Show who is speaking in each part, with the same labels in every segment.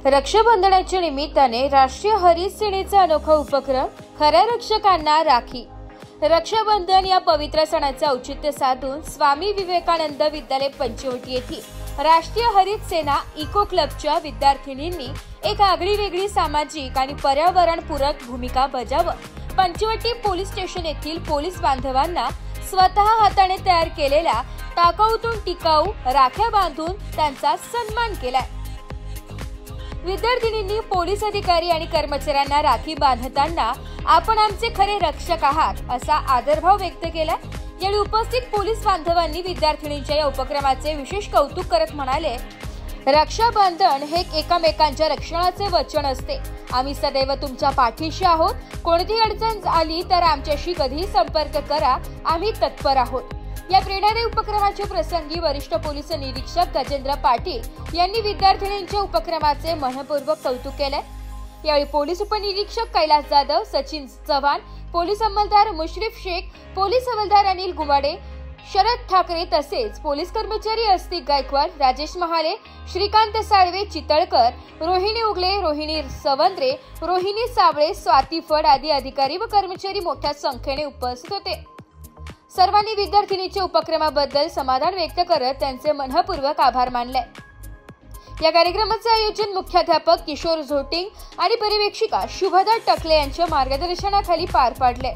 Speaker 1: रक्षाबंधनाच्या निमित्ताने राष्ट्रीय हरित सेनेचा अनोखा उपक्रम खऱ्या रक्षकांना राखी। रक्षाबंधन या पवित्र सणाचे औचित्य साधून स्वामी विवेकानंद विद्यालय पंचवटी येथील राष्ट्रीय हरित सेना इको क्लबच्या विद्यार्थिनींनी एक आगळीवेगळी सामाजिक आणि पर्यावरणपूरक भूमिका बजावत पंचवटी पोलीस स्टेशन येथील पोलीस बांधवांना स्वतः हाताने तयार केलेल्या टाकाऊतून टिकाऊ राख्या बांधून त्यांचा सन्मान केलाय। विद्यार्थिनींनी पोलीस अधिकारी आणि कर्मचाऱ्यांना राखी बांधताना आपण आमचे खरे रक्षक आहात असा आदरभाव व्यक्त केला। यावेळी उपस्थित पोलीस बांधवांनी विद्यार्थिनींच्या या उपक्रमाचे विशेष कौतुक करत म्हणाले, रक्षाबंधन हे एकमेकांच्या रक्षणाचे वचन असते। आम्ही सदैव तुमच्या पाठीशी आहोत। कोणतीही अडचण आली तर आमच्याशी कधीही संपर्क करा, आम्ही तत्पर आहोत। या प्रेरणादायी उपक्रमाच्या प्रसंगी वरिष्ठ पोलीस निरीक्षक गजेंद्र पाटील यांनी विद्यार्थिनींच्या उपक्रमाचे मनपूर्वक कौतुक केले। यावेळी पोलीस उपनिरीक्षक कैलास जाधव, सचिन चव्हाण, पोलीस अंमलदार मुश्रीफ शेख, पोलीस हवालदार अनिल गुवाडे, शरद ठाकरे तसेच पोलीस कर्मचारी अस्तिक गायकवाड, राजेश महाले, श्रीकांत साळवे, चितळकर, रोहिणी उगले, रोहिणी सवंद्रे, रोहिणी सावळे, स्वाती फड आदी अधिकारी व कर्मचारी मोठ्या संख्येने उपस्थित होते। सर्वांनी विद्यार्थिनीच्या उपक्रमाबद्दल समाधान व्यक्त करत त्यांचे मनपूर्वक आभार मानले। या कार्यक्रमाचे आयोजन मुख्याध्यापक किशोर झोटिंग आणि पर्यवेक्षिका शुभदा टकले यांच्या मार्गदर्शनाखाली पार पडले।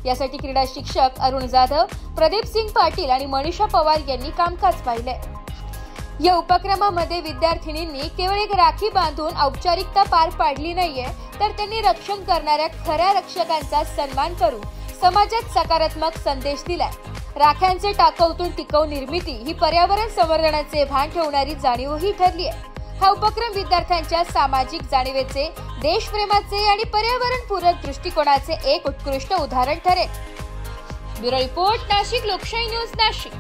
Speaker 1: यासाठी क्रीडा शिक्षक अरुण जाधव, प्रदीप सिंग पाटील आणि मनीषा पवार यांनी कामकाज पाहिले। या उपक्रमामध्ये विद्यार्थिनींनी केवळ एक राखी बांधून औपचारिकता पार पाडली नाहीये, तर त्यांनी रक्षण करणाऱ्या खऱ्या रक्षकांचा सन्मान करून समाजात सकारात्मक संदेश दिलाय। राख्यांचे टाकाऊतून टिकाऊ निर्मिती ही पर्यावरण संवर्धनाचे भान ठेवणारी जाणीवही ठरली आहे। हा उपक्रम विद्यार्थ्यांच्या सामाजिक जाणीवेचे, देशप्रेमाचे आणि पर्यावरणपूरक दृष्टिकोनाचे एक उत्कृष्ट उदाहरण ठरेल। ब्युरो रिपोर्ट, नाशिक लोकशाही न्यूज, नाशिक।